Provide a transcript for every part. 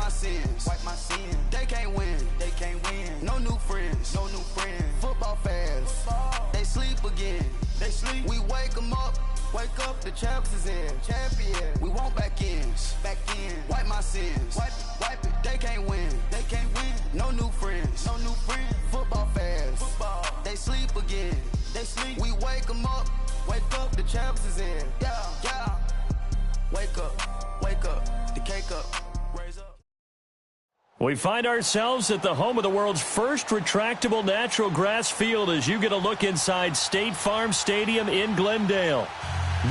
my sins. Wipe my sins. They can't win. They can't win. No new friends. No new friends. Football fans. They sleep again. They sleep. We wake them up. Wake up, the champs is in. Champion. We want back ends. Back in. Wipe my sins. Wipe it. They can't win. They can't win. No new friends. No new friends. Football fans. Football. They sleep again. They sleep. We wake them up. Wake up, the champs is in. Yeah, yeah. Wake up. Wake up. The cake up. Raise up. We find ourselves at the home of the world's first retractable natural grass field as you get a look inside State Farm Stadium in Glendale.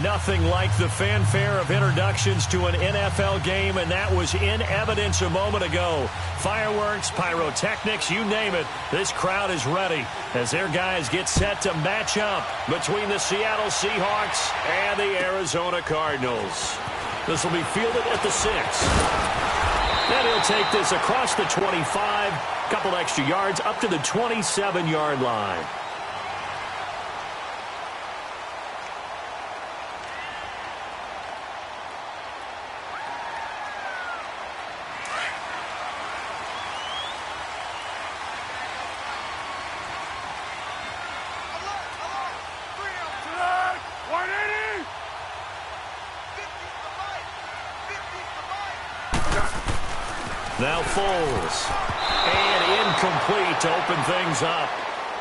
Nothing like the fanfare of introductions to an NFL game, and that was in evidence a moment ago. Fireworks, pyrotechnics, you name it, this crowd is ready as their guys get set to match up between the Seattle Seahawks and the Arizona Cardinals. This will be fielded at the 6. Then he'll take this across the 25, couple extra yards up to the 27-yard line. Now Foles. And incomplete to open things up.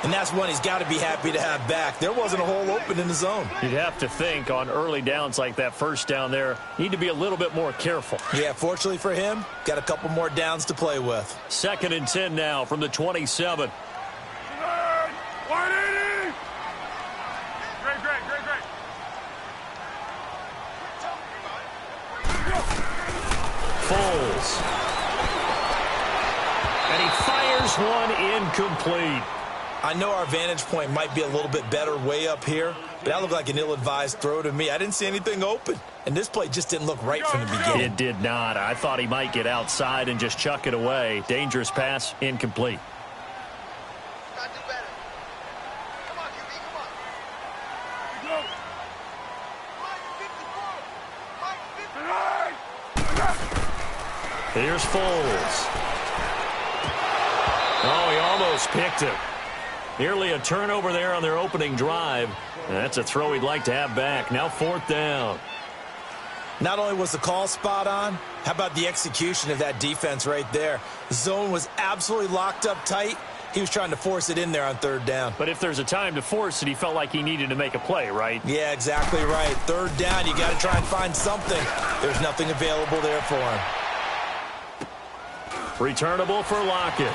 And that's one he's got to be happy to have back. There wasn't a hole open in the zone. You'd have to think on early downs like that first down there, need to be a little bit more careful. Yeah, fortunately for him, got a couple more downs to play with. 2nd and 10 now from the 27. Foles. And he fires one incomplete. I know our vantage point might be a little bit better way up here, but that looked like an ill-advised throw to me. I didn't see anything open, and this play just didn't look right from the beginning. It did not. I thought he might get outside and just chuck it away. Dangerous pass, incomplete. Here's Foles. Oh, he almost picked it. Nearly a turnover there on their opening drive. That's a throw he'd like to have back. Now 4th down. Not only was the call spot on, how about the execution of that defense right there? The zone was absolutely locked up tight. He was trying to force it in there on 3rd down. But if there's a time to force it, he felt like he needed to make a play, right? Yeah, exactly right. 3rd down, you got to try and find something. There's nothing available there for him. Returnable for Lockett.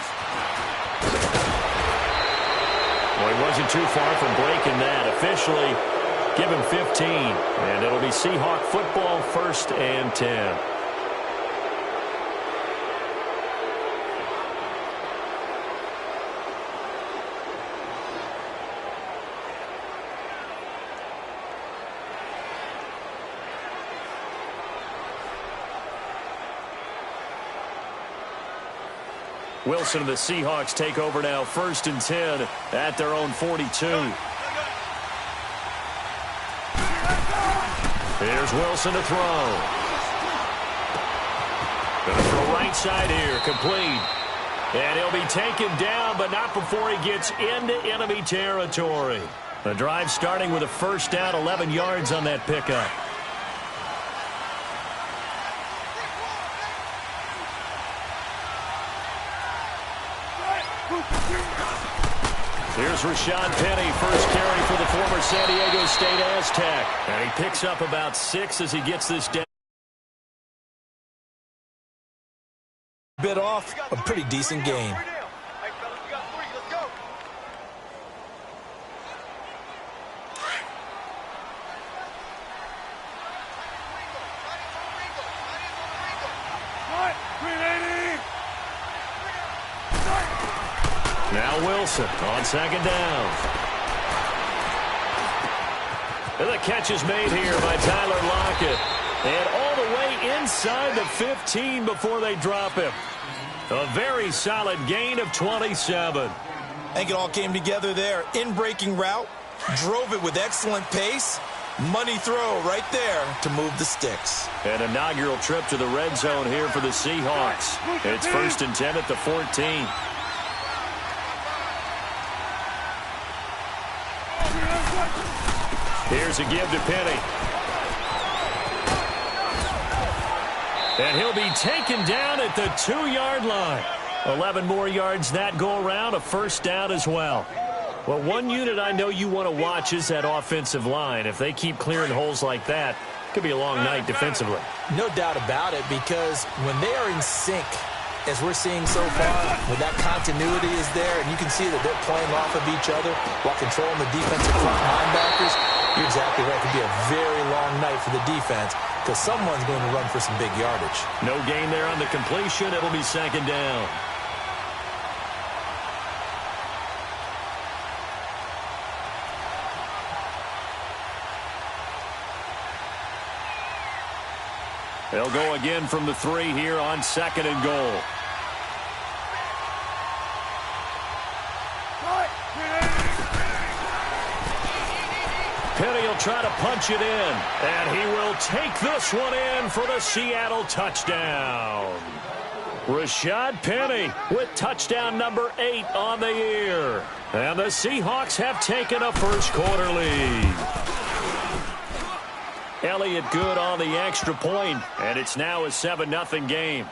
Well, he wasn't too far from breaking that. Officially, give him 15. And it'll be Seahawk football, 1st and 10. Wilson and the Seahawks take over now, 1st and 10 at their own 42. Here's Wilson to throw. Going to throw right side here, complete. And he'll be taken down, but not before he gets into enemy territory. The drive starting with a 1st down, 11 yards on that pickup. Here's Rashad Penny, first carry for the former San Diego State Aztec. And he picks up about 6 as he gets this down. Bit off, a pretty decent game. Now Wilson on 2nd down. And the catch is made here by Tyler Lockett. And all the way inside the 15 before they drop him. A very solid gain of 27. I think it all came together there. In-breaking route, drove it with excellent pace, Money throw right there to move the sticks. An inaugural trip to the red zone here for the Seahawks. It's 1st and 10 at the 14. Here's a give to Penny. And he'll be taken down at the 2-yard line. 11 more yards that go around, a first down as well. Well, one unit I know you want to watch is that offensive line. If they keep clearing holes like that, it could be a long night defensively. No doubt about it, because when they are in sync, as we're seeing so far, when that continuity is there, and you can see that they're playing off of each other while controlling the defensive front linebackers, you're exactly right. It could be a very long night for the defense because someone's going to run for some big yardage. No gain there on the completion. It'll be 2nd down. They'll go again from the 3 here on 2nd and goal. Penny will try to punch it in, and he will take this one in for the Seattle touchdown. Rashad Penny with touchdown number 8 on the year. And the Seahawks have taken a first-quarter lead. Elliott good on the extra point, and it's now a 7-0 game.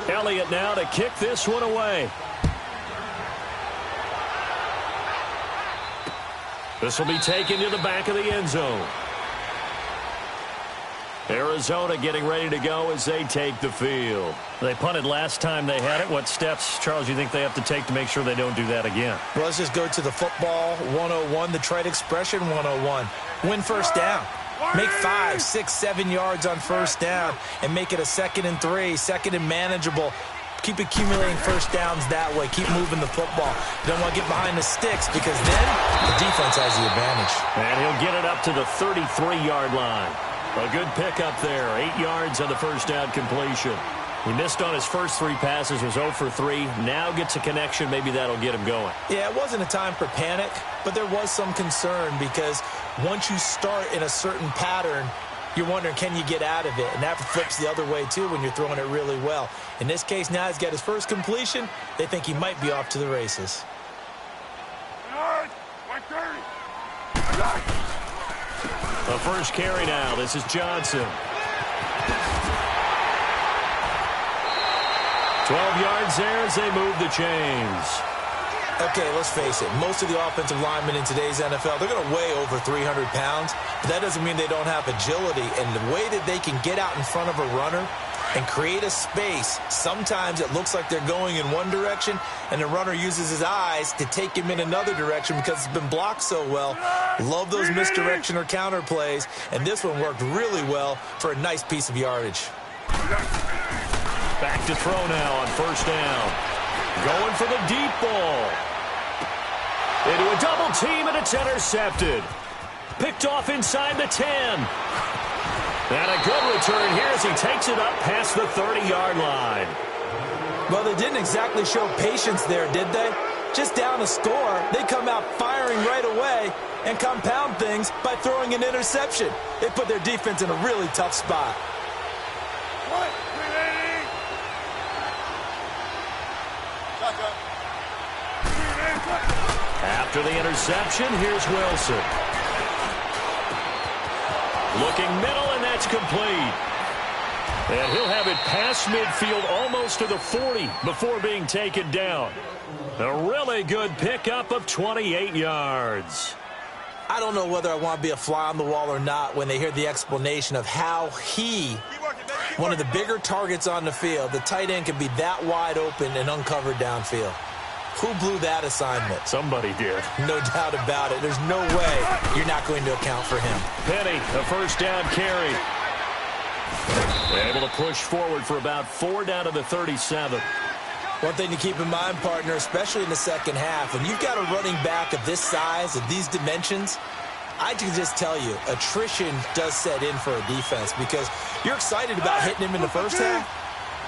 Elliott now to kick this one away. This will be taken to the back of the end zone. Arizona getting ready to go as they take the field. They punted last time they had it. What steps, Charles, you think they have to take to make sure they don't do that again? Well, let's just go to the football 101, the trite expression 101. Win first down. Make 5, 6, 7 yards on first down and make it a 2nd and 3, 2nd and manageable. Keep accumulating first downs that way. Keep moving the football. You don't want to get behind the sticks because then the defense has the advantage. And he'll get it up to the 33-yard line. A good pickup there. 8 yards on the first down completion. He missed on his first 3 passes, was 0 for 3. Now gets a connection. Maybe that'll get him going. Yeah, it wasn't a time for panic, but there was some concern because once you start in a certain pattern, you're wondering, can you get out of it? And that flips the other way, too, when you're throwing it really well. In this case, now he's got his first completion. They think he might be off to the races. The first carry now. This is Johnson. 12 yards there as they move the chains. Okay, let's face it. Most of the offensive linemen in today's NFL, they're going to weigh over 300 pounds. But that doesn't mean they don't have agility. And the way that they can get out in front of a runner and create a space, sometimes it looks like they're going in one direction, and the runner uses his eyes to take him in another direction because it's been blocked so well. Love those misdirection or counter plays, and this one worked really well for a nice piece of yardage. Back to throw now on first down. Going for the deep ball. Into a double team, and it's intercepted. Picked off inside the 10. And a good return here as he takes it up past the 30-yard line. Well, they didn't exactly show patience there, did they? Just down a score, they come out firing right away and compound things by throwing an interception. They put their defense in a really tough spot. After the interception, here's Wilson. Looking middle, and that's complete. And he'll have it past midfield almost to the 40 before being taken down. A really good pickup of 28 yards. I don't know whether I want to be a fly on the wall or not when they hear the explanation of how he, one of the bigger targets on the field, the tight end can be that wide open and uncovered downfield. Who blew that assignment? Somebody did. No doubt about it. There's no way you're not going to account for him. Penny, a first down carry. Able to push forward for about 4 down to the 37. One thing to keep in mind, partner, especially in the second half, when you've got a running back of this size, of these dimensions, I can just tell you, attrition does set in for a defense because you're excited about hitting him in the first half.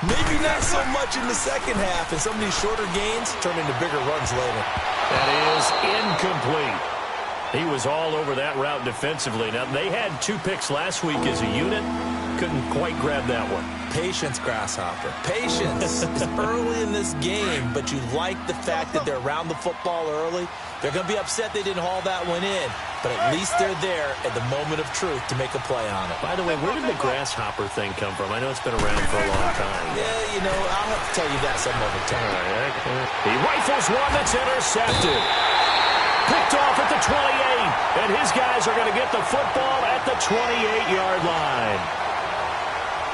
Maybe not so much in the second half, and some of these shorter gains turn into bigger runs later. That is incomplete. He was all over that route defensively. Now, they had 2 picks last week as a unit. Couldn't quite grab that one. Patience, Grasshopper. Patience. It's early in this game, but you like the fact that they're around the football early. They're going to be upset they didn't haul that one in, but at least they're there at the moment of truth to make a play on it. By the way, where did the grasshopper thing come from? I know it's been around for a long time. Yeah, I'll have to tell you that some other time. He rifles one that's intercepted. Picked off at the 28, and his guys are going to get the football at the 28-yard line.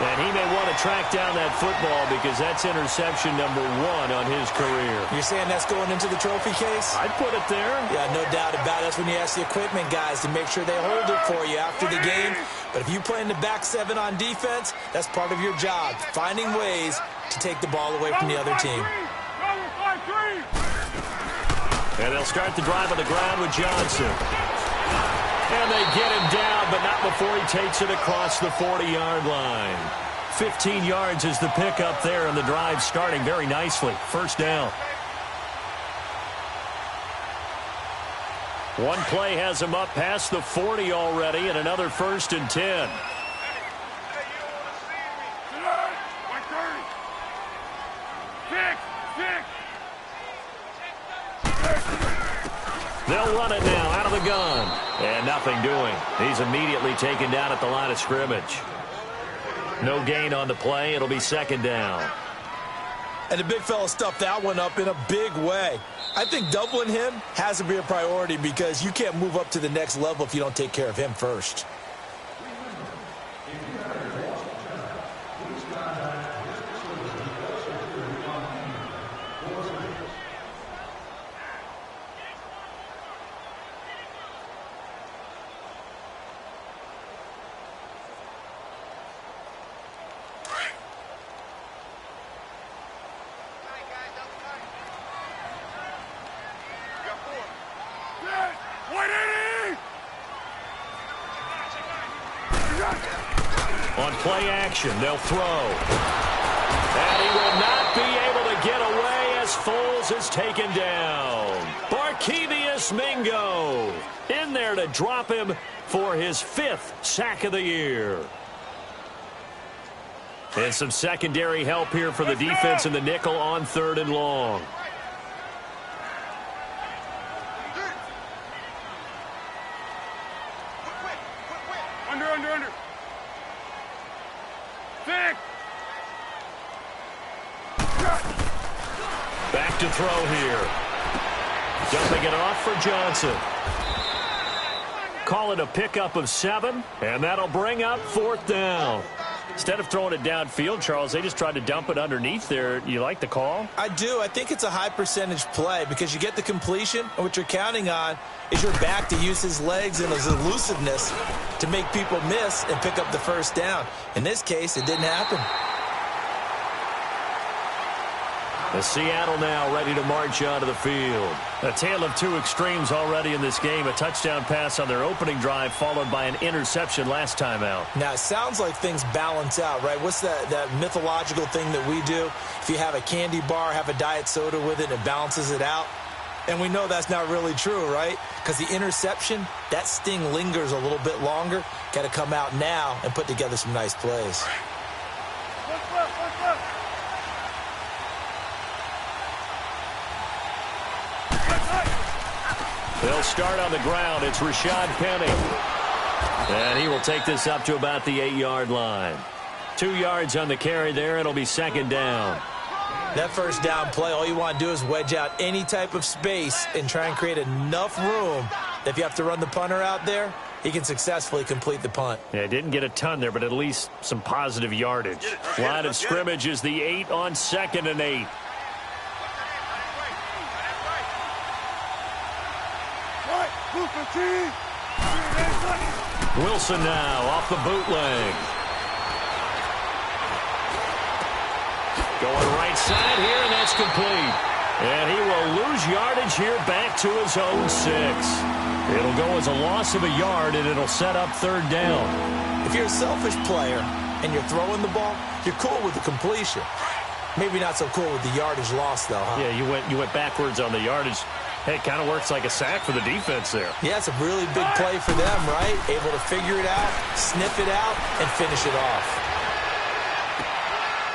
And he may want to track down that football because that's interception number 1 on his career. You're saying that's going into the trophy case? I'd put it there. Yeah, no doubt about it. That's when you ask the equipment guys to make sure they hold it for you after the game. But if you play in the back 7 on defense, that's part of your job, finding ways to take the ball away from the other team. And they'll start the drive on the ground with Johnson. And they get him down, but not before he takes it across the 40-yard line. 15 yards is the pickup there, and the drive starting very nicely. First down. One play has him up past the 40 already, and another 1st and 10. They'll run it now out of the gun. And nothing doing. He's immediately taken down at the line of scrimmage. No gain on the play. It'll be 2nd down. And the big fella stuffed that one up in a big way. I think doubling him has to be a priority because you can't move up to the next level if you don't take care of him first. On play action, they'll throw. And he will not be able to get away as Foles is taken down. Barkevius Mingo in there to drop him for his 5th sack of the year. And some secondary help here for the defense in the nickel on 3rd and long. Under. Thick. Back to throw here. Dumping it off for Johnson. Call it a pickup of 7, and that'll bring up 4th down. Instead of throwing it downfield, Charles, they just tried to dump it underneath there. You like the call? I do. I think it's a high percentage play because you get the completion, and what you're counting on is your back to use his legs and his elusiveness to make people miss and pick up the 1st down. In this case, it didn't happen. The Seattle now ready to march onto the field. A tale of 2 extremes already in this game. A touchdown pass on their opening drive followed by an interception last time out. Now, it sounds like things balance out, right? What's that mythological thing that we do? If you have a candy bar, have a diet soda with it, and it balances it out. And we know that's not really true, right? Because the interception, that sting lingers a little bit longer. Got to come out now and put together some nice plays. They'll start on the ground. It's Rashad Penny. And he will take this up to about the 8-yard line. 2 yards on the carry there. It'll be 2nd down. That 1st down play, all you want to do is wedge out any type of space and try and create enough room that if you have to run the punter out there, he can successfully complete the punt. Yeah, didn't get a ton there, but at least some positive yardage. Line of scrimmage is the 8 on 2nd and 8. Wilson now off the bootleg. Going right side here, and that's complete. And he will lose yardage here back to his own 6. It'll go as a loss of a yard, and it'll set up 3rd down. If you're a selfish player, and you're throwing the ball, you're cool with the completion. Maybe not so cool with the yardage loss, though, huh? Yeah, you went backwards on the yardage. Hey, it kind of works like a sack for the defense there. Yeah, it's a really big play for them, right? Able to figure it out, sniff it out, and finish it off.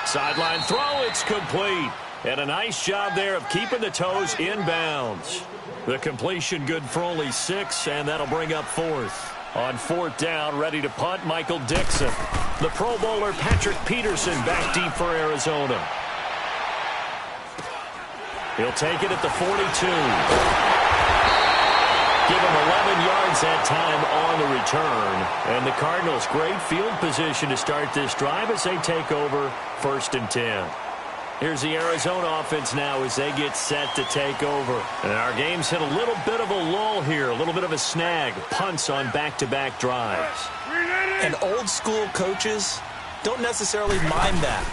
Sideline throw, it's complete. And a nice job there of keeping the toes in bounds. The completion good for only 6, and that'll bring up 4th. On 4th down, ready to punt, Michael Dixon. The Pro Bowler Patrick Peterson back deep for Arizona. He'll take it at the 42. Give him 11 yards that time on the return. And the Cardinals, great field position to start this drive as they take over 1st and 10. Here's the Arizona offense now as they get set to take over. And our game's hit a little bit of a lull here, a little bit of a snag. Punts on back-to-back drives. And old-school coaches don't necessarily mind that.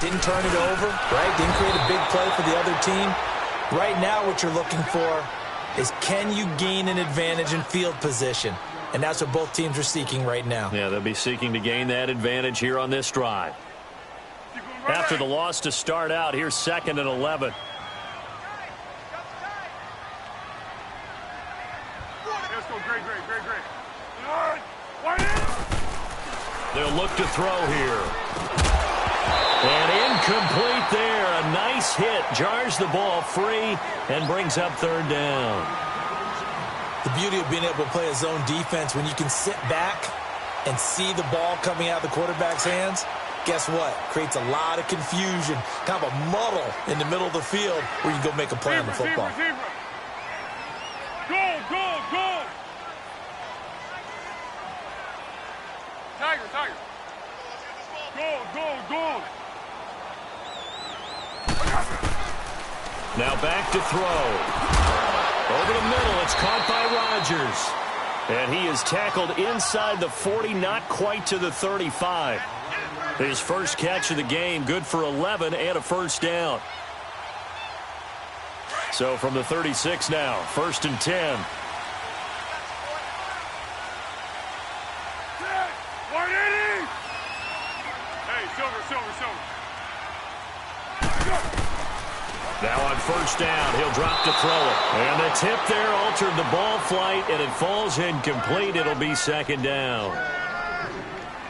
Didn't turn it over, right? Didn't create a big play for the other team. Right now what you're looking for is can you gain an advantage in field position? And that's what both teams are seeking right now. Yeah, they'll be seeking to gain that advantage here on this drive. After the loss to start out, here's 2nd and 11. Let's go, great. They'll look to throw here. And incomplete there. A nice hit. Jars the ball free and brings up 3rd down. The beauty of being able to play a zone defense when you can sit back and see the ball coming out of the quarterback's hands, guess what? Creates a lot of confusion, kind of a muddle in the middle of the field where you go make a play on the football. Go. Tiger. Go. Now back to throw. Over the middle, it's caught by Rodgers. And he is tackled inside the 40, not quite to the 35. His first catch of the game, good for 11 and a 1st down. So from the 36 now, 1st and 10. Silver. Now on 1st down, he'll drop to throw it. And the tip there altered the ball flight, and it falls incomplete. It'll be 2nd down.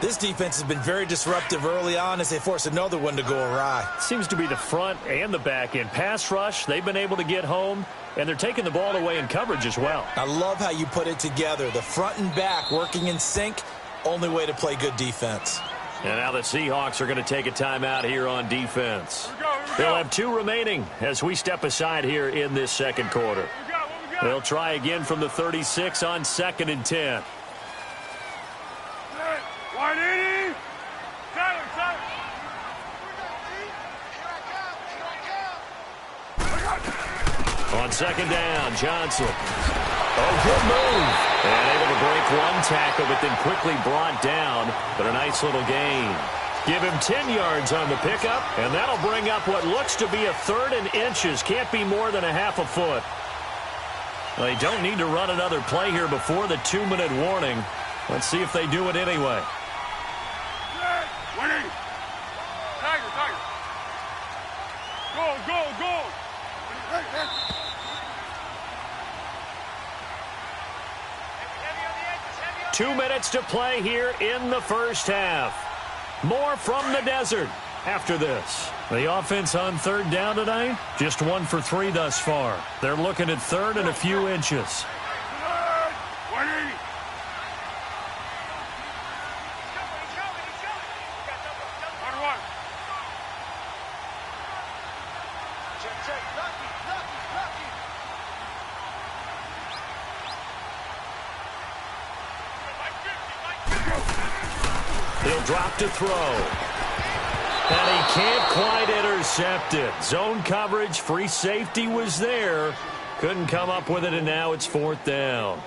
This defense has been very disruptive early on as they force another one to go awry. Seems to be the front and the back end. Pass rush, they've been able to get home, and they're taking the ball away in coverage as well. I love how you put it together. The front and back working in sync, only way to play good defense. And now the Seahawks are going to take a timeout here on defense. Here we go. They'll have 2 remaining as we step aside here in this 2nd quarter. They'll try again from the 36 on 2nd and 10. 180. Tyler. On 2nd down, Johnson. Oh, good move. And able to break one tackle, but then quickly brought down. But a nice little gain. Give him 10 yards on the pickup, and that'll bring up what looks to be a 3rd and inches. Can't be more than a half a foot. They don't need to run another play here before the 2-minute warning. Let's see if they do it anyway. 180. Tiger. Go. 2 minutes to play here in the 1st half. More from the desert after this. The offense on 3rd down tonight, just 1 for 3 thus far. They're looking at 3rd and a few inches. 180. He'll drop to throw. And he can't quite intercept it. Zone coverage, free safety was there. Couldn't come up with it, and now it's 4th down.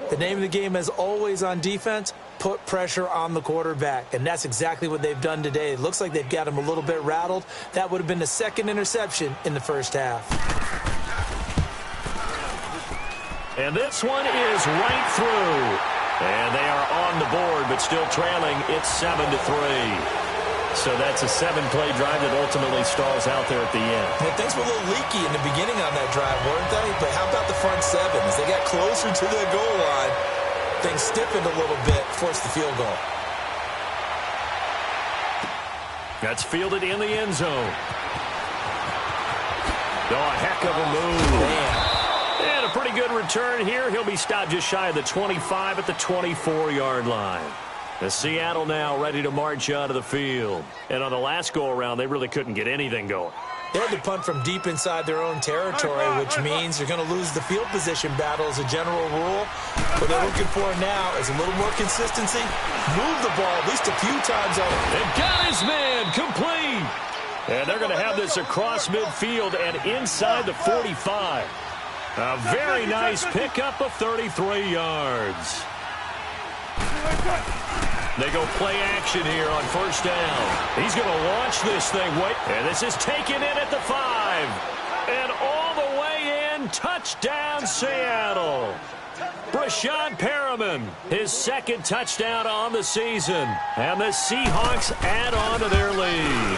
The name of the game, as always on defense, put pressure on the quarterback. And that's exactly what they've done today. It looks like they've got him a little bit rattled. That would have been the 2nd interception in the 1st half. And this one is right through. And they are on the board but still trailing. It's 7-3. So that's a 7-play drive that ultimately stalls out there at the end. Yeah, things were a little leaky in the beginning on that drive, weren't they? But how about the front seven? As they got closer to the goal line, things stiffened a little bit, forced the field goal. That's fielded in the end zone. Oh, a heck of a move. Man. And a pretty good return here. He'll be stopped just shy of the 25 at the 24-yard line. The Seattle now ready to march out of the field. And on the last go-around, they really couldn't get anything going. They had to punt from deep inside their own territory, which means they're going to lose the field position battle as a general rule. What they're looking for now is a little more consistency. Move the ball at least a few times. They've got his man complete. And they're going to have this across midfield and inside the 45. A very nice pickup of 33 yards. They go play action here on first down. He's going to launch this thing. And this is taken in at the 5. And all the way in, touchdown Seattle. Brashad Perriman, his second touchdown on the season. And the Seahawks add on to their lead.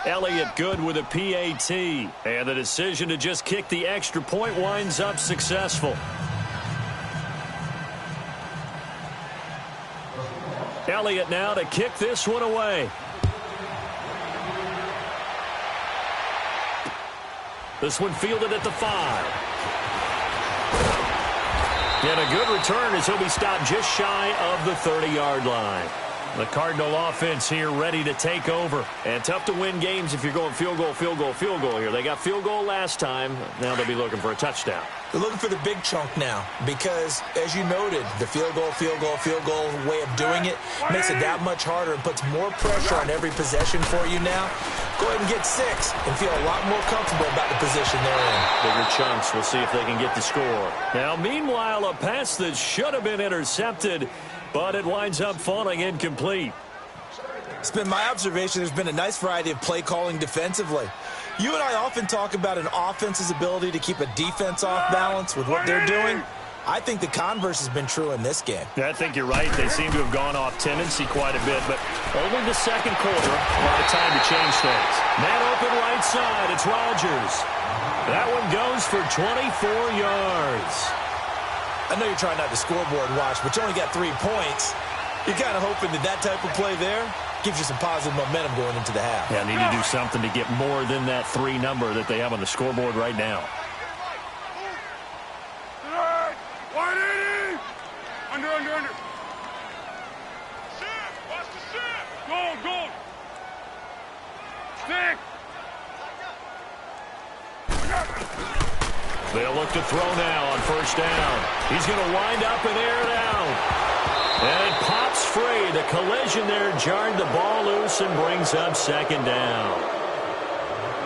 Elliott good with a PAT. And the decision to just kick the extra point winds up successful. Elliott now to kick this one away. This one fielded at the 5. And a good return as he'll be stopped just shy of the 30-yard line. The Cardinal offense here ready to take over. And tough to win games if you're going field goal, field goal, field goal here. They got field goal last time. Now they'll be looking for a touchdown. They're looking for the big chunk now because, as you noted, the field goal way of doing it makes it that much harder and puts more pressure on every possession for you now. Go ahead and get 6 and feel a lot more comfortable about the position they're in. Bigger chunks. We'll see if they can get the score. Now, meanwhile, a pass that should have been intercepted, but it winds up falling incomplete. It's been my observation there's been a nice variety of play calling defensively. You and I often talk about an offense's ability to keep a defense off balance with what they're doing. I think the converse has been true in this game. Yeah, I think you're right. They seem to have gone off tendency quite a bit, but only the second quarter, a lot of time to change things. Man open right side, it's Rodgers. That one goes for 24 yards. I know you're trying not to scoreboard watch, but you only got 3 points. You're kind of hoping that type of play there gives you some positive momentum going into the half. Yeah, need to do something to get more than that 3 number that they have on the scoreboard right now. 180! Under. Sit! Watch the sit! Goal! Stick! They'll look to throw now on first down. He's going to wind up and air it out. And it pops free. The collision there jarred the ball loose and brings up second down.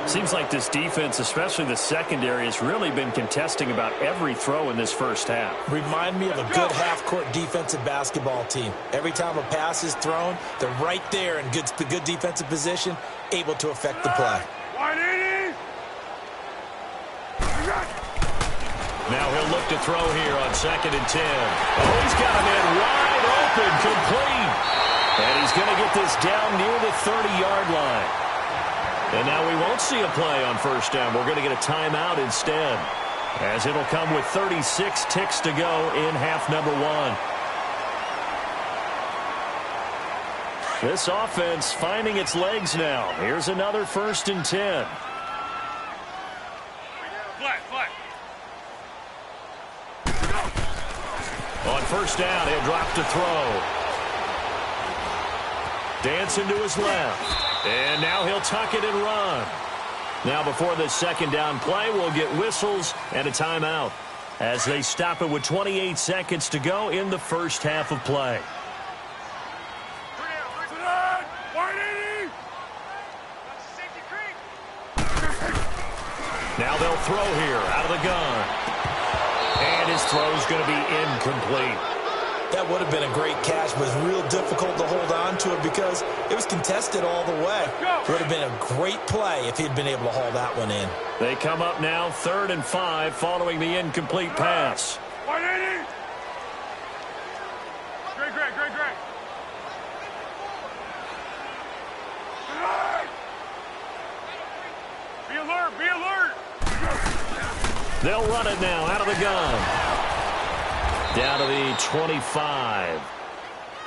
Seems like this defense, especially the secondary, has really been contesting about every throw in this first half. Remind me of a good half-court defensive basketball team. Every time a pass is thrown, they're right there in good defensive position, able to affect the play. 180! Now he'll look to throw here on 2nd and 10. Oh, he's got a man wide open, complete. And he's going to get this down near the 30-yard line. And now we won't see a play on first down. We're going to get a timeout instead, as it'll come with 36 ticks to go in half number 1. This offense finding its legs now. Here's another 1st and 10. Flat. On first down, he'll drop to throw. Dancing to his left. And now he'll tuck it and run. Now before this second down play, we'll get whistles and a timeout as they stop it with 28 seconds to go in the first half of play. 180! Now they'll throw here out of the gun. And his throw's going to be incomplete. That would have been a great catch, but it's real difficult to hold on to it because it was contested all the way. It would have been a great play if he'd been able to haul that one in. They come up now 3rd and 5 following the incomplete pass. 180! Great. Great, great, great. Be alert, be alert. They'll run it now out of the gun. Down to the 25.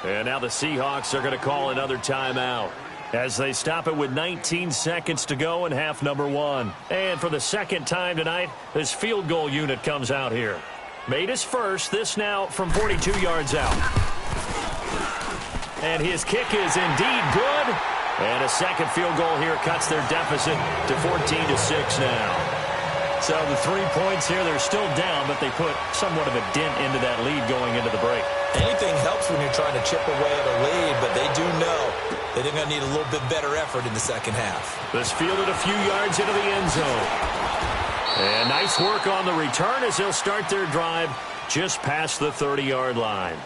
And now the Seahawks are going to call another timeout as they stop it with 19 seconds to go in half number 1. And for the second time tonight, this field goal unit comes out here. Made his first, this now from 42 yards out. And his kick is indeed good. And a second field goal here cuts their deficit to 14-6 now. So the 3 points here, they're still down, but they put somewhat of a dent into that lead going into the break. Anything helps when you're trying to chip away at a lead, but they do know that they're going to need a little bit better effort in the second half. This fielded a few yards into the end zone. And nice work on the return as they'll start their drive just past the 30-yard line.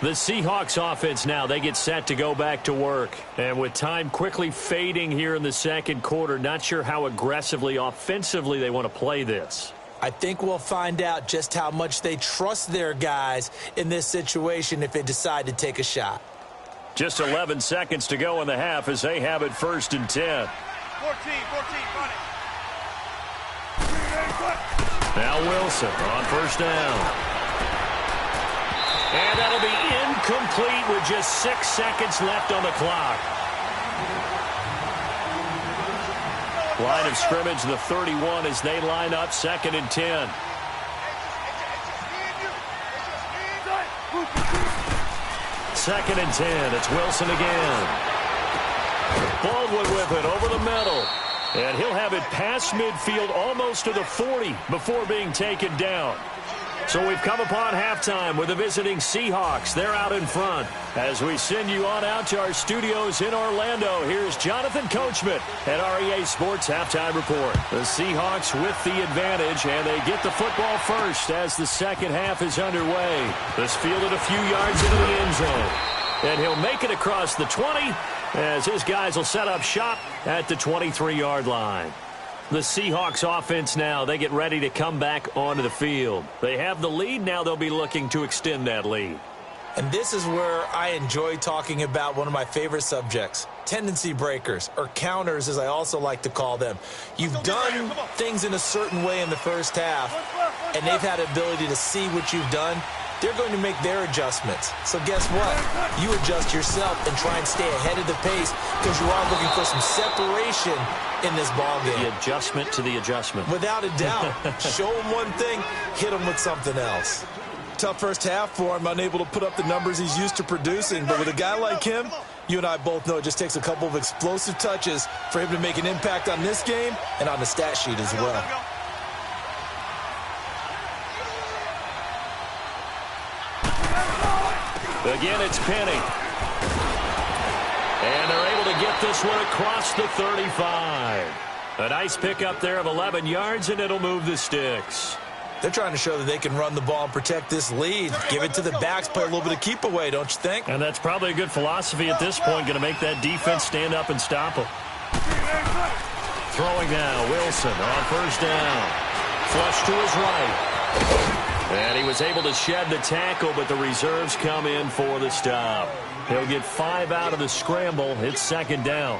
The Seahawks offense now, they get set to go back to work. And with time quickly fading here in the second quarter, not sure how aggressively, offensively they want to play this. I think we'll find out just how much they trust their guys in this situation if they decide to take a shot. Just 11 seconds to go in the half as they have it 1st and 10. 14, run it. Now Wilson on first down. And that'll be incomplete with just 6 seconds left on the clock. Line of scrimmage, the 31 as they line up 2nd and 10. Second and 10. It's Wilson again. Baldwin with it over the middle. And he'll have it past midfield almost to the 40 before being taken down. So we've come upon halftime with the visiting Seahawks. They're out in front. As we send you on out to our studios in Orlando, here's Jonathan Coachman at REA Sports Halftime Report. The Seahawks with the advantage, and they get the football first as the second half is underway. This fielded a few yards into the end zone. And he'll make it across the 20 as his guys will set up shop at the 23-yard line. The Seahawks offense now, they get ready to come back onto the field. They have the lead. Now they'll be looking to extend that lead. And this is where I enjoy talking about one of my favorite subjects, tendency breakers, or counters as I also like to call them. You've done things in a certain way in the first half, and they've had the ability to see what you've done. They're going to make their adjustments. So guess what? You adjust yourself and try and stay ahead of the pace because you are looking for some separation in this ballgame. The adjustment to the adjustment. Without a doubt. Show them one thing, hit them with something else. Tough first half for him, unable to put up the numbers he's used to producing. But with a guy like him, you and I both know it just takes a couple of explosive touches for him to make an impact on this game and on the stat sheet as well. Again, it's Penny. And they're able to get this one across the 35. A nice pickup there of 11 yards, and it'll move the sticks. They're trying to show that they can run the ball and protect this lead. Give it to the backs, play a little bit of keep away, don't you think? And that's probably a good philosophy at this point, going to make that defense stand up and stop them. Throwing now, Wilson on first down. Flush to his right. And he was able to shed the tackle, but the reserves come in for the stop. He'll get 5 out of the scramble. It's second down.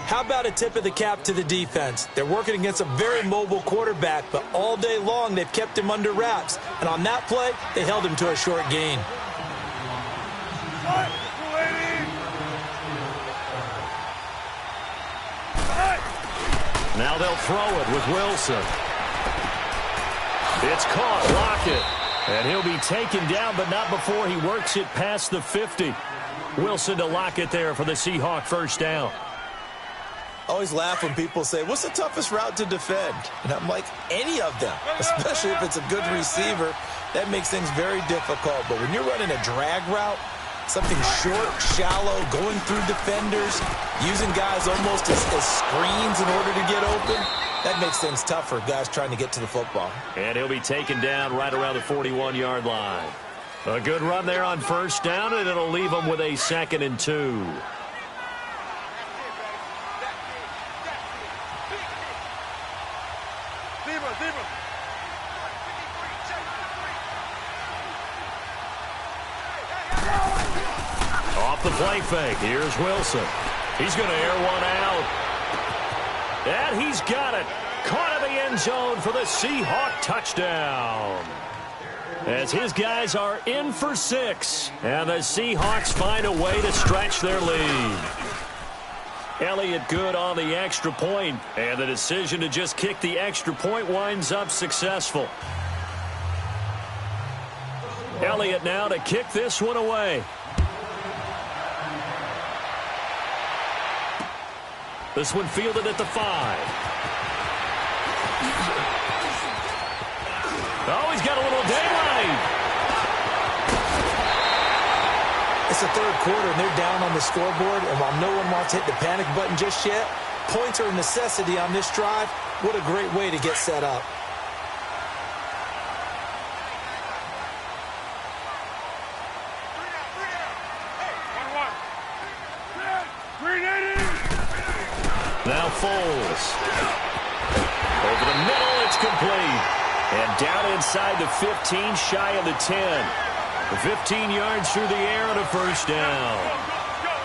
How about a tip of the cap to the defense? They're working against a very mobile quarterback, but all day long they've kept him under wraps. And on that play, they held him to a short gain. Now they'll throw it with Wilson. It's caught, Lockett. And he'll be taken down, but not before he works it past the 50. Wilson to Lockett there for the Seahawk first down. I always laugh when people say, what's the toughest route to defend? And I'm like, any of them, especially if it's a good receiver. That makes things very difficult. But when you're running a drag route, something short, shallow, going through defenders, using guys almost as screens in order to get open, that makes things tough for guys trying to get to the football. And he'll be taken down right around the 41-yard line. A good run there on first down, and it'll leave them with a 2nd and 2. Off the play fake, here's Wilson. He's going to air one out. And he's got it. Caught in the end zone for the Seahawk touchdown. As his guys are in for 6. And the Seahawks find a way to stretch their lead. Elliott good on the extra point, and the decision to just kick the extra point winds up successful. Elliott now to kick this one away. This one fielded at the 5. Oh, he's got a little daylight. It's the third quarter, and they're down on the scoreboard, and while no one wants to hit the panic button just yet, points are a necessity on this drive. What a great way to get set up. Now Foles. Over the middle, it's complete. And down inside the 15, shy of the 10. 15 yards through the air and a first down.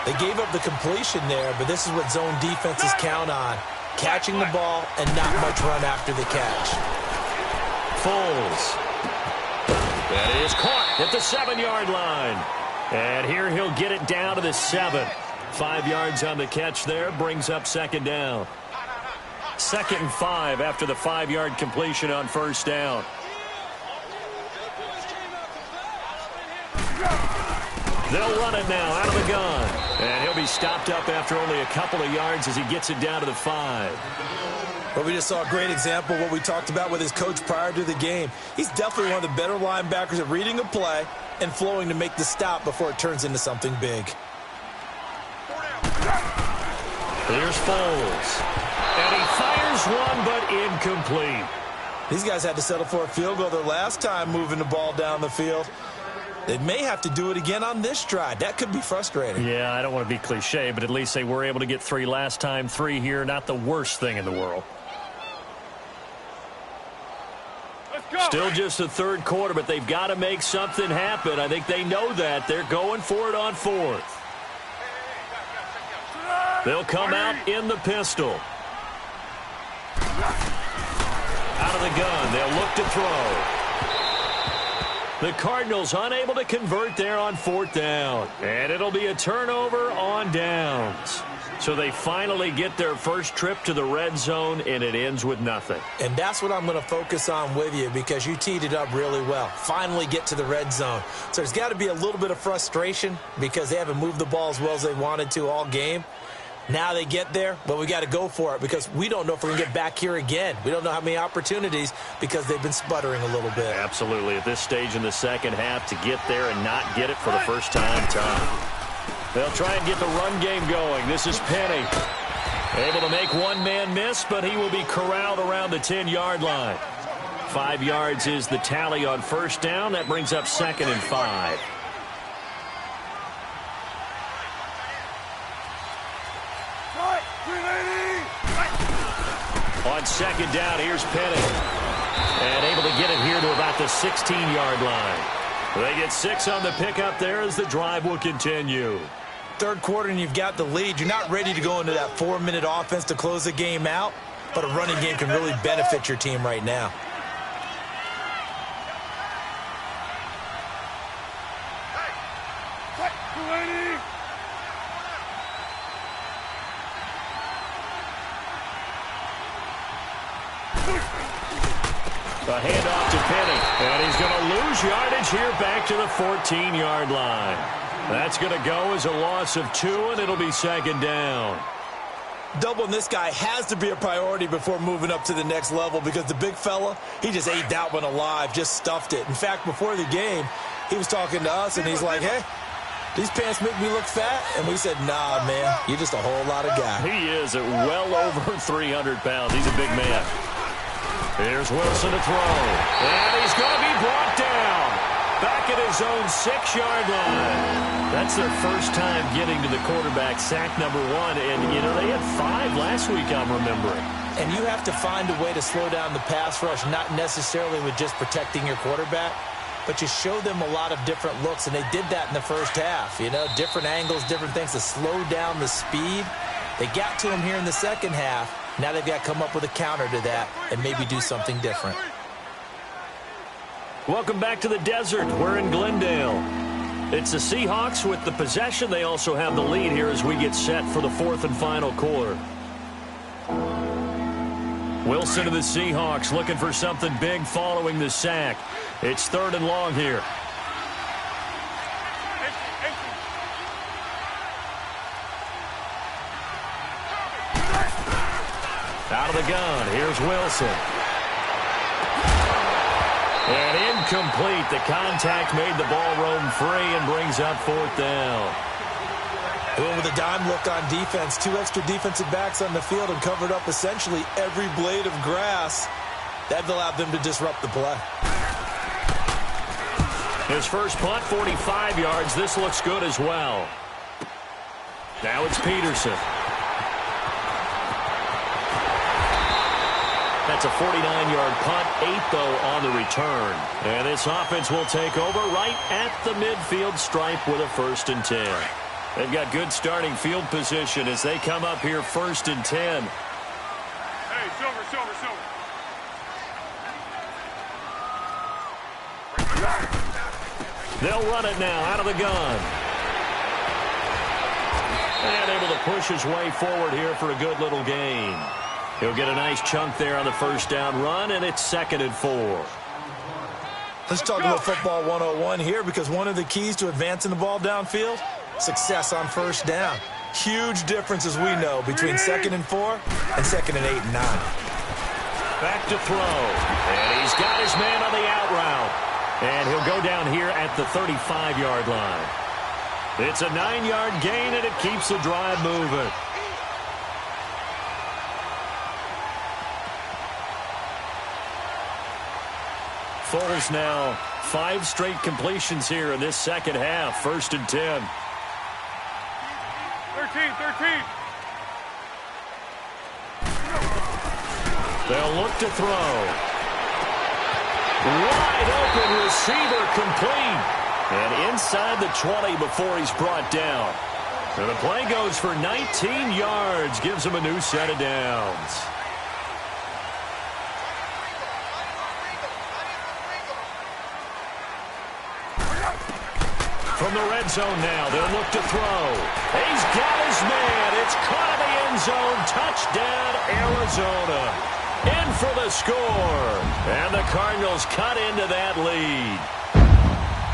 They gave up the completion there, but this is what zone defenses count on. Catching the ball and not much run after the catch. Foles. That is caught at the 7-yard line. And here he'll get it down to the 7. 5 yards on the catch there, brings up second down. 2nd and 5 after the 5-yard completion on first down. They'll run it now out of the gun. And he'll be stopped up after only a couple of yards as he gets it down to the 5. Well, we just saw a great example of what we talked about with his coach prior to the game. He's definitely one of the better linebackers at reading a play and flowing to make the stop before it turns into something big. Here's Foles. And he fires one, but incomplete. These guys had to settle for a field goal their last time moving the ball down the field. They may have to do it again on this drive. That could be frustrating. Yeah, I don't want to be cliche, but at least they were able to get 3 last time. 3 here, not the worst thing in the world. Still just the third quarter, but they've got to make something happen. I think they know that. They're going for it on 4th. They'll come out in the pistol. Out of the gun, they'll look to throw. The Cardinals unable to convert there on 4th down. And it'll be a turnover on downs. So they finally get their first trip to the red zone, and it ends with nothing. And that's what I'm going to focus on with you because you teed it up really well. Finally get to the red zone. So there's got to be a little bit of frustration because they haven't moved the ball as well as they wanted to all game. Now they get there, but we got to go for it because we don't know if we're going to get back here again. We don't know how many opportunities because they've been sputtering a little bit. Absolutely. At this stage in the second half, to get there and not get it for the first time, tough. They'll try and get the run game going. This is Penny. Able to make one man miss, but he will be corralled around the 10-yard line. 5 yards is the tally on first down. That brings up 2nd and 5. On second down, here's Penny. And able to get it here to about the 16-yard line. They get 6 on the pickup there as the drive will continue. Third quarter and you've got the lead. You're not ready to go into that 4-minute offense to close the game out, but a running game can really benefit your team right now. A handoff to Penny, and he's going to lose yardage here back to the 14-yard line. That's going to go as a loss of 2, and it'll be second down. Doubling this guy has to be a priority before moving up to the next level because the big fella, he just ate that one alive, just stuffed it. In fact, before the game, he was talking to us, and he's like, hey, these pants make me look fat? And we said, nah, man, you're just a whole lot of guy. He is at well over 300 pounds. He's a big man. Here's Wilson to throw. And he's going to be brought down. Back at his own 6-yard line. That's their first time getting to the quarterback, sack number 1. And, you know, they had 5 last week, I'm remembering. And you have to find a way to slow down the pass rush, not necessarily with just protecting your quarterback. but you show them a lot of different looks, and they did that in the first half. You know, different angles, different things to slow down the speed. They got to him here in the second half. Now they've got to come up with a counter to that and maybe do something different. Welcome back to the desert. We're in Glendale. It's the Seahawks with the possession. They also have the lead here as we get set for the fourth and final quarter. Wilson of the Seahawks looking for something big following the sack. It's 3rd and long here. Out of the gun, here's Wilson. And incomplete. The contact made the ball roam free and brings up 4th down. Going with a dime look on defense. 2 extra defensive backs on the field and covered up essentially every blade of grass. That allowed them to disrupt the play. His first punt, 45 yards. This looks good as well. Now it's Peterson. That's a 49-yard punt, 8 though on the return. And this offense will take over right at the midfield stripe with a 1st and 10. They've got good starting field position as they come up here 1st and 10. Hey, Silver, Silver, Silver. They'll run it now out of the gun. And able to push his way forward here for a good little gain. He'll get a nice chunk there on the 1st down run, and it's 2nd and 4. Let's talk about football 101 here, because one of the keys to advancing the ball downfield, success on 1st down. Huge difference, as we know, between 2nd and 4 and 2nd and 8 and 9. Back to throw. And he's got his man on the out route. And he'll go down here at the 35-yard line. It's a 9-yard gain, and it keeps the drive moving. Foles now 5 straight completions here in this second half. 1st and 10. 13. They'll look to throw. Wide open receiver complete. And inside the 20 before he's brought down. And the play goes for 19 yards. Gives him a new set of downs. From the red zone now, they'll look to throw. He's got his man. It's caught in the end zone. Touchdown, Arizona. In for the score. And the Cardinals cut into that lead.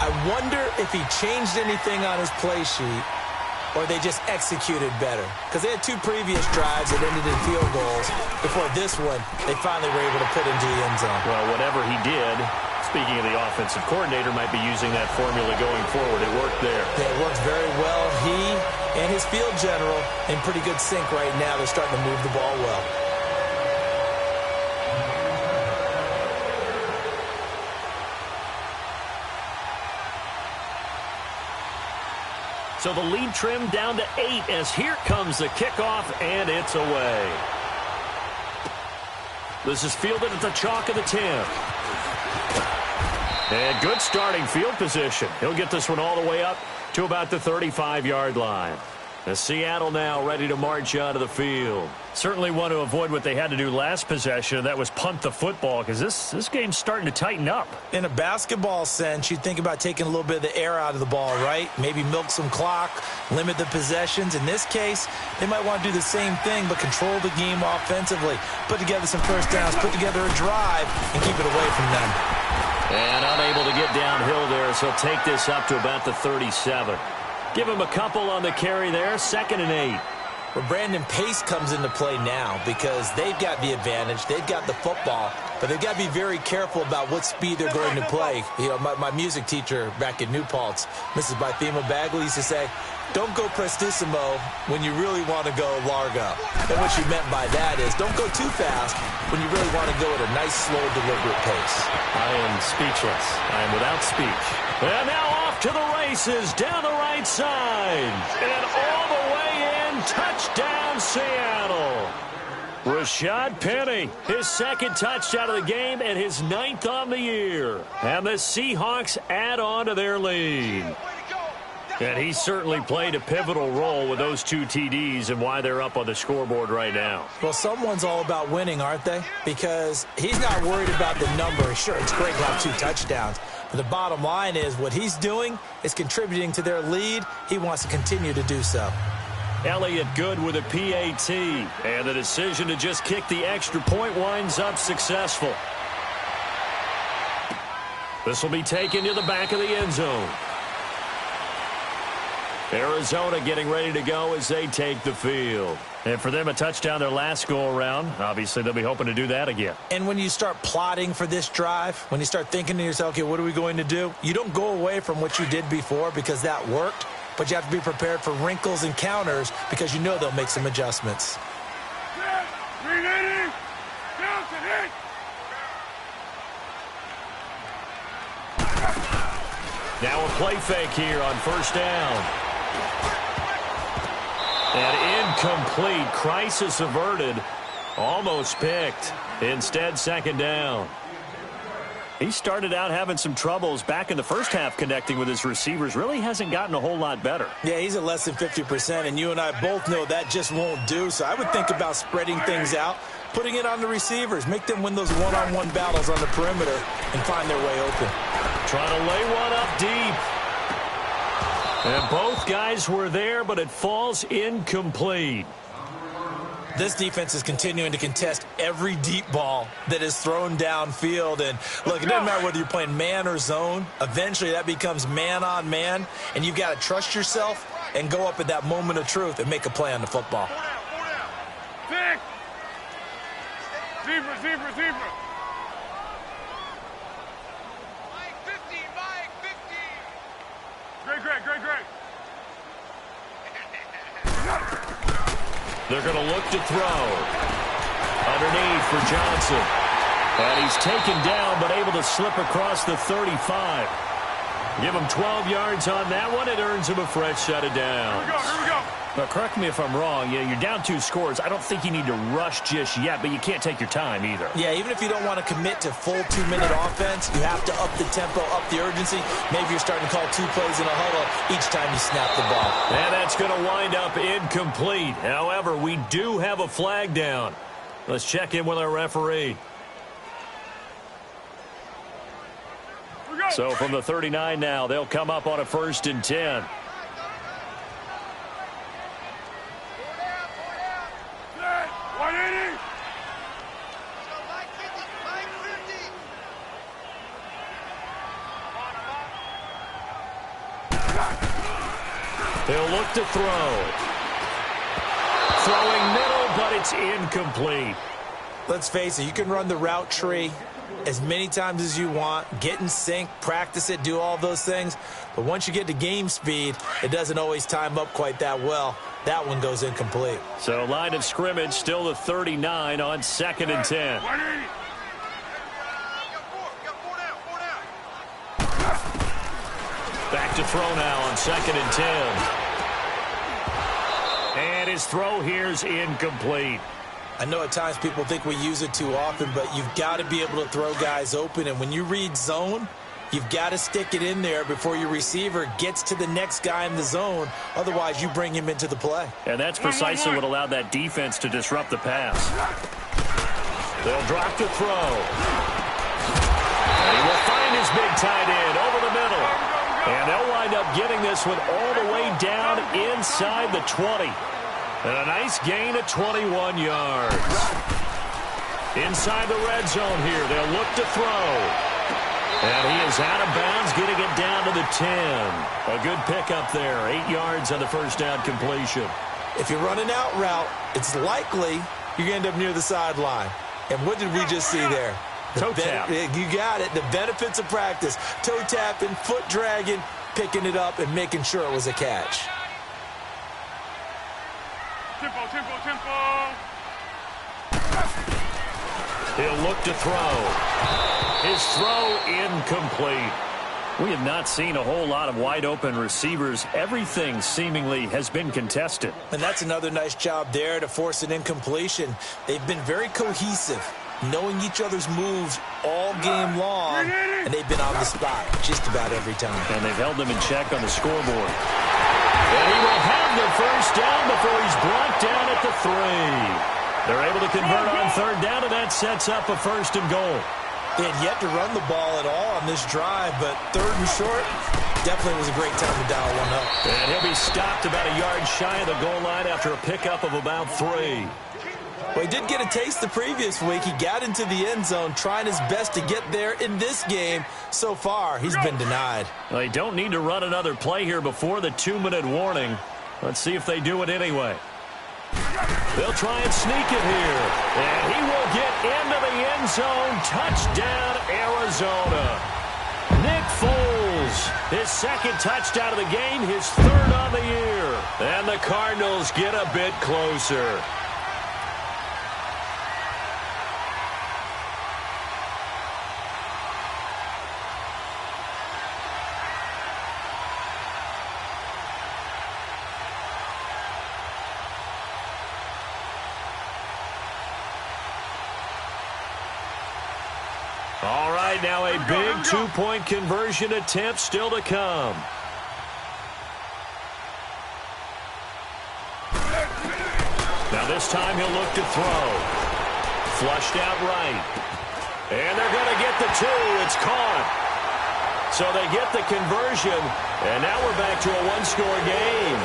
I wonder if he changed anything on his play sheet, or they just executed better. Because they had 2 previous drives that ended in field goals. Before this one, they finally were able to put into the end zone. Well, whatever he did, speaking of the offensive coordinator, might be using that formula going forward. It worked there. Yeah, it worked very well. He and his field general in pretty good sync right now. They're starting to move the ball well. So the lead trimmed down to 8 as here comes the kickoff, and it's away. This is fielded at the chalk of the 10. And good starting field position. He'll get this one all the way up to about the 35-yard line. As Seattle now ready to march out of the field. Certainly want to avoid what they had to do last possession. That was punt the football, because this game's starting to tighten up. In a basketball sense, you'd think about taking a little bit of the air out of the ball, right? Maybe milk some clock, limit the possessions. In this case, they might want to do the same thing, but control the game offensively. Put together some 1st downs, put together a drive, and keep it away from them. And unable to get downhill there, so he'll take this up to about the 37. Give him a couple on the carry there, 2nd and 8. Well, Brandon, pace comes into play now because they've got the advantage. They've got the football, but they've got to be very careful about what speed they're going to play. You know, my music teacher back in New Paltz, Mrs. Bythema Bagley, used to say, don't go prestissimo when you really want to go largo. And what she meant by that is don't go too fast when you really want to go at a nice, slow, deliberate pace. I am speechless. I am without speech. And now off to the races down the right side. And all the way in, touchdown Seattle. Rashad Penny, his second touchdown of the game and his 9th on the year. And the Seahawks add on to their lead. And he certainly played a pivotal role with those 2 TDs and why they're up on the scoreboard right now. Well, someone's all about winning, aren't they? Because he's not worried about the number. Sure, it's great to have 2 touchdowns. But the bottom line is what he's doing is contributing to their lead. He wants to continue to do so. Elliott good with a PAT. And the decision to just kick the extra point winds up successful. This will be taken to the back of the end zone. Arizona getting ready to go as they take the field. And for them, a touchdown their last go-around. Obviously, they'll be hoping to do that again. And when you start plotting for this drive, when you start thinking to yourself, okay, what are we going to do? You don't go away from what you did before because that worked, but you have to be prepared for wrinkles and counters because you know they'll make some adjustments. Now a play fake here on first down. And incomplete. Crisis averted. Almost picked. Instead, second down. He started out having some troubles back in the first half connecting with his receivers. Really hasn't gotten a whole lot better. Yeah, he's at less than 50%, and you and I both know that just won't do. So I would think about spreading things out, putting it on the receivers, make them win those one-on-one battles on the perimeter and find their way open. Trying to lay one up deep. And both guys were there, but it falls incomplete. This defense is continuing to contest every deep ball that is thrown downfield. And, look, it doesn't matter whether you're playing man or zone. Eventually that becomes man-on-man, and you've got to trust yourself and go up at that moment of truth and make a play on the football. Zebra. Great. They're going to look to throw. Underneath for Johnson. And he's taken down, but able to slip across the 35. Give him 12 yards on that one. It earns him a fresh set of downs. Here we go. Now, correct me if I'm wrong. You're down 2 scores. I don't think you need to rush just yet, but you can't take your time either. Yeah, even if you don't want to commit to full 2-minute offense, you have to up the tempo, up the urgency. Maybe you're starting to call 2 plays in a huddle each time you snap the ball. And that's going to wind up incomplete. However, we do have a flag down. Let's check in with our referee. So from the 39 now, they'll come up on a 1st and 10. They'll look to throw. Throwing middle, but it's incomplete. Let's face it, you can run the route tree as many times as you want, get in sync, practice it, do all those things. But once you get to game speed, it doesn't always time up quite that well. That one goes incomplete. So line of scrimmage still the 39 on 2nd and 10. Back to throw now on 2nd and 10. And his throw here's incomplete. I know at times people think we use it too often, but you've got to be able to throw guys open. And when you read zone, you've got to stick it in there before your receiver gets to the next guy in the zone. Otherwise, you bring him into the play. And that's precisely what allowed that defense to disrupt the pass. They'll drop to throw. And he will find his big tight end over the middle. And they'll wind up getting this one all the way down inside the 20. And a nice gain of 21 yards. Inside the red zone here, they'll look to throw. And he is out of bounds, getting it down to the 10. A good pickup there, 8 yards on the first down completion. If you're running out route, it's likely you're going to end up near the sideline. And what did we just see there? Toe tap. You got it. The benefits of practice. Toe tapping, foot dragging, picking it up, and making sure it was a catch. Tempo. He'll look to throw. His throw incomplete. We have not seen a whole lot of wide-open receivers. Everything seemingly has been contested. And that's another nice job there to force an incompletion. They've been very cohesive, knowing each other's moves all game long, and they've been on the spot just about every time. And they've held them in check on the scoreboard. And he will have the first down before he's brought down at the 3. They're able to convert on third down, and that sets up a 1st and goal. They had yet to run the ball at all on this drive, but 3rd and short definitely was a great time to dial one up. And he'll be stopped about a yard shy of the goal line after a pickup of about 3. Well, he did get a taste the previous week. He got into the end zone trying his best to get there in this game. So far, he's been denied. Well, they don't need to run another play here before the 2-minute warning. Let's see if they do it anyway. They'll try and sneak it here. And he will get into the end zone. Touchdown, Arizona. Nick Foles, his 2nd touchdown of the game, his 3rd on the year. And the Cardinals get a bit closer. All right, now a big 2-point conversion attempt still to come. Now this time he'll look to throw. Flushed out right. And they're going to get the 2. It's caught. So they get the conversion, and now we're back to a 1-score game.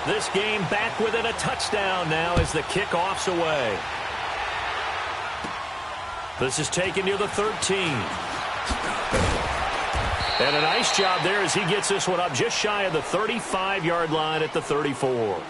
This game back within a touchdown now as the kickoff's away. This is taken near the 13. And a nice job there as he gets this one up just shy of the 35-yard line at the 34.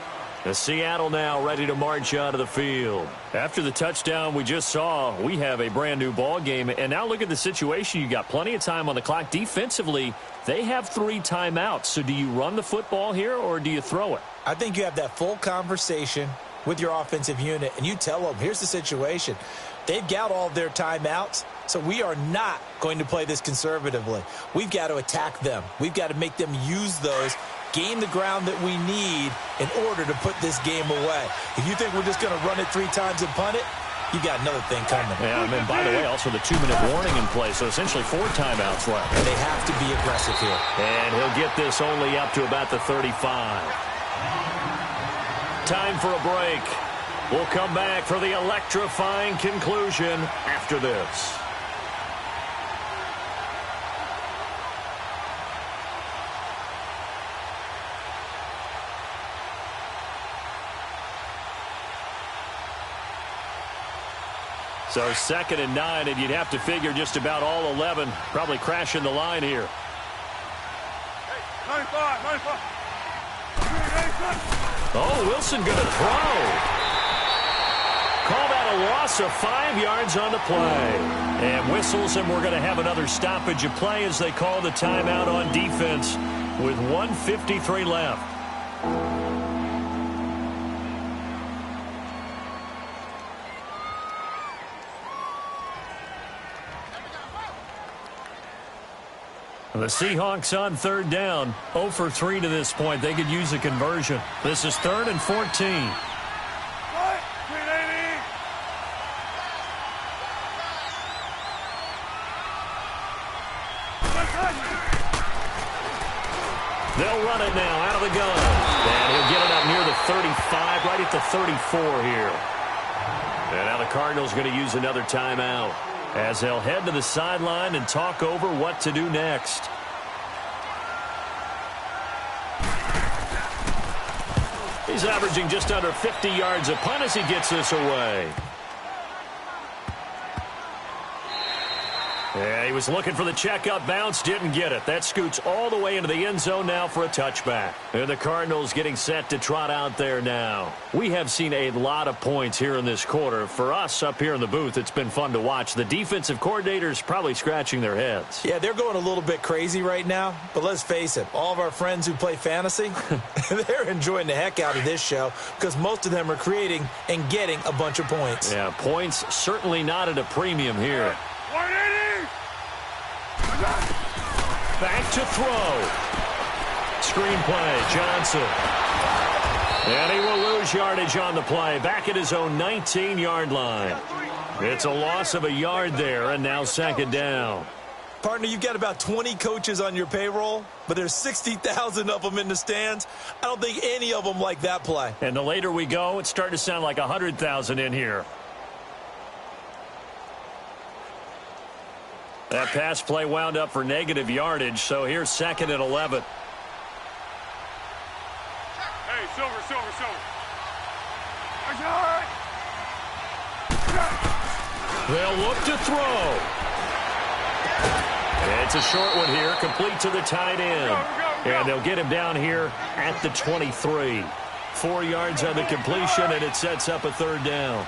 And Seattle now ready to march onto the field. After the touchdown we just saw, we have a brand new ball game. And now look at the situation. You got plenty of time on the clock. Defensively, they have 3 timeouts. So do you run the football here or do you throw it? I think you have that full conversation with your offensive unit, and you tell them, here's the situation. They've got all of their timeouts, so we are not going to play this conservatively. We've got to attack them. We've got to make them use those, gain the ground that we need in order to put this game away. If you think we're just going to run it 3 times and punt it, you got another thing coming. Yeah, and by the way, also the 2-minute warning in place, so essentially 4 timeouts left. And they have to be aggressive here. And he'll get this only up to about the 35. Time for a break. We'll come back for the electrifying conclusion after this. So 2nd and 9, and you'd have to figure just about all 11 probably crashing the line here. Hey, 95, 95. Oh, Wilson going to throw. Call that a loss of 5 yards on the play. And whistles, and we're going to have another stoppage of play as they call the timeout on defense with 1:53 left. The Seahawks on 3rd down, 0 for 3 to this point. They could use a conversion. This is 3rd and 14. They'll run it now out of the gun. And he'll get it up near the 35, right at the 34 here. And now the Cardinals going to use another timeout as they'll head to the sideline and talk over what to do next. He's averaging just under 50 yards a punt as he gets this away. Yeah, he was looking for the checkup bounce, didn't get it. That scoots all the way into the end zone now for a touchback. And the Cardinals getting set to trot out there now. We have seen a lot of points here in this quarter. For us up here in the booth, it's been fun to watch. The defensive coordinators probably scratching their heads. Yeah, they're going a little bit crazy right now. But let's face it, all of our friends who play fantasy, they're enjoying the heck out of this show because most of them are creating and getting a bunch of points. Yeah, points certainly not at a premium here. 180! Back to throw. Screenplay, Johnson. And he will lose yardage on the play. Back at his own 19-yard line. It's a loss of a yard there, and now second down. Partner, you've got about 20 coaches on your payroll, but there's 60,000 of them in the stands. I don't think any of them like that play. And the later we go, it's starting to sound like 100,000 in here. That pass play wound up for negative yardage, so here's second and 11. Hey, Silver. They'll look to throw. It's a short one here, complete to the tight end. And they'll get him down here at the 23. 4 yards on the completion, and it sets up a third down.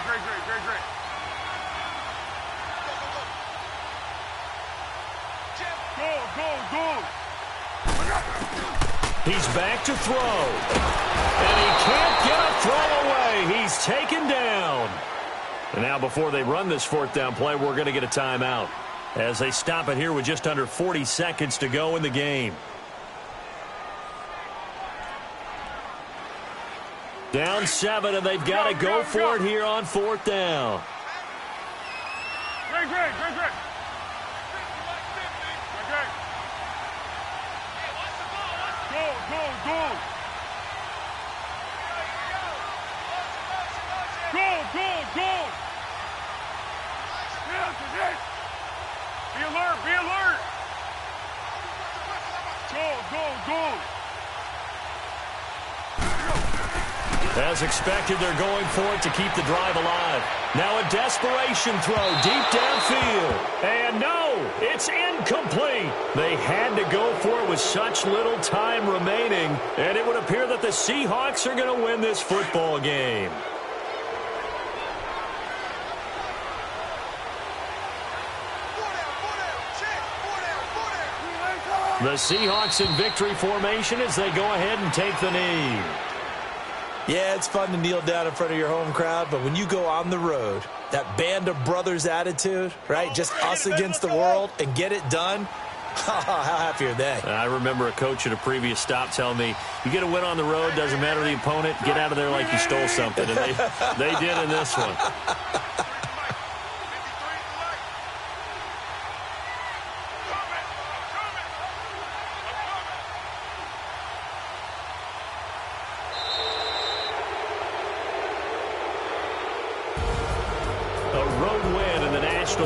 Great. Go. He's back to throw. And he can't get a throw away. He's taken down. And now before they run this fourth down play, we're going to get a timeout as they stop it here with just under 40 seconds to go in the game. Down 7, and they've got to go for it here on fourth down. Great. Go. Be alert. Go. As expected, they're going for it to keep the drive alive. Now a desperation throw deep downfield. And no, it's incomplete. They had to go for it with such little time remaining. And it would appear that the Seahawks are going to win this football game. The Seahawks in victory formation as they go ahead and take the knee. Yeah, it's fun to kneel down in front of your home crowd, but when you go on the road, that band of brothers attitude, right, just us against the world and get it done, how happy are they? I remember a coach at a previous stop telling me, you get a win on the road, doesn't matter the opponent, get out of there like you stole something. And they did in this one.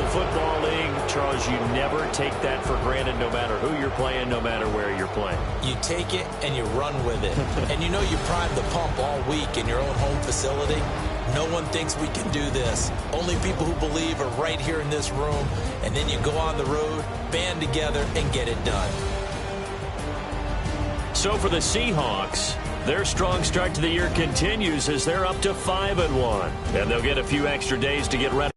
Football League, Charles, you never take that for granted no matter who you're playing, no matter where you're playing. You take it and you run with it. And you know you prime the pump all week in your own home facility. No one thinks we can do this. Only people who believe are right here in this room. And then you go on the road, band together, and get it done. So for the Seahawks, their strong start to the year continues as they're up to 5-1. And they'll get a few extra days to get ready.